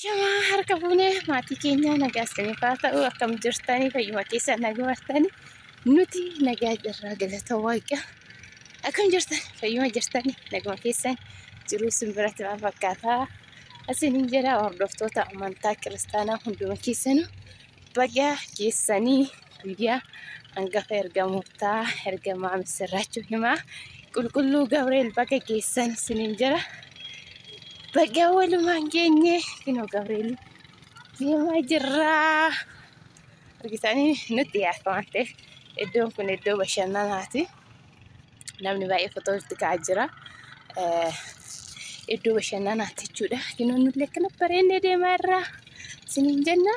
Shamaa harka fuunee maatii keenya nagaa isiniif haa ta'u akkam jirtanii fayyuma keessan nagaa martanii nuti nagaa jirraa galata waaqa akkam jirtan fayyuma jirtanii naguma keessan jiruu simbiratti waan fakkaataa asiniin jedha hordoftoota amantaa kiristaanaa hunduma keessanuu baga geessanii guyyaa hangafa ergamootaa ergamaa misirraachuu himaa qulqulluu Gabriel baga geessan isiniin jedha. Baga walumaan geenye kino Gabriel deemaa jirra argitanii nuti waan ta'eef iddoon kun iddoo bashannanaati namni baay'ee footoo itti ka'aa jira iddoo bashannanaati jechuudha kino nullee kana bareennee deemaa irra isiniin jenna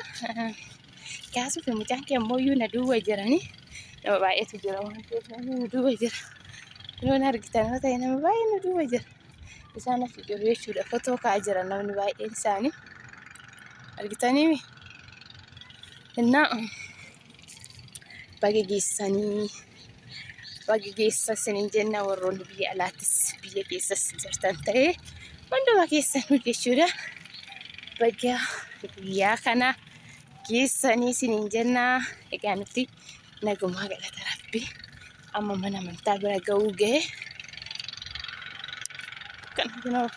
kaasuuf mucaan kee ammoo na duuba jiranii nama baay'eetu jira waan ta'eef namni duuba jira kino argitan yoo ta'e nama baay'ee na duuba jira. Isaan as jiru jechuudha footoo ka'aa jira namni baay'een isaanii argitanii innaa baga geessa isiniin jenna warroonni biyya alaattis biyya keessas jirtan ta'ee hunduma keessanuu jechuudha baga guyyaa kana geessanii isiniin jenna. Egaa nuti nagumaa galata rabbii amma mana amantaa bira ga'uu ga'e. Kan kunoo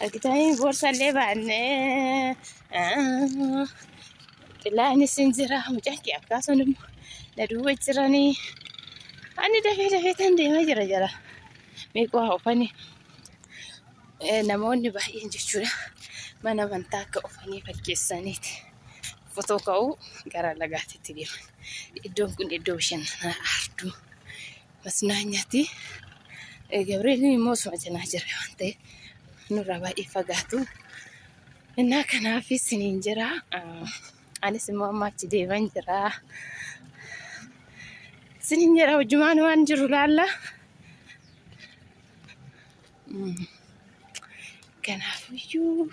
argitanii boorsallee baannee xilaanis hin jira mucaan kee akkasumas immoo na duuba jiranii ani dafee tan deemaa jira meeqoo haa uffanni namoonni baay'een jechuudha mana amantaa akka uffatanii fakkeessaniiti footoo ka'uu gara lagaatitti deeman. Iddoon kun iddoo bashannanaa Arduu Masnaanyaati. Gabriel immoo osoo cinaa jira waan ta'eef nurraa baay'ee fagaatu innaa kanaaf isiniin jira anis immoo amma achi deeman jira isiniin jira wajjumaan waan jiru laalla kanaafiyyuu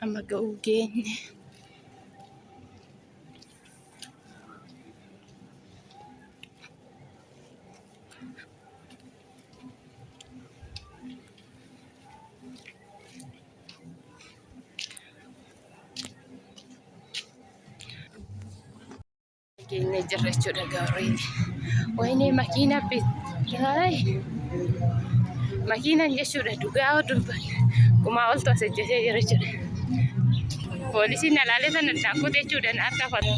amma ga'uu geenye. Kenya jirra jechuudha Gabriel. Wayne makiina bitraay makiinaan jechuudha dhugaa dubban kumaa oltu as hojjetee jira jechuudha. Poolisiin alaalee sana dhaabbate jechuudha akka fatu.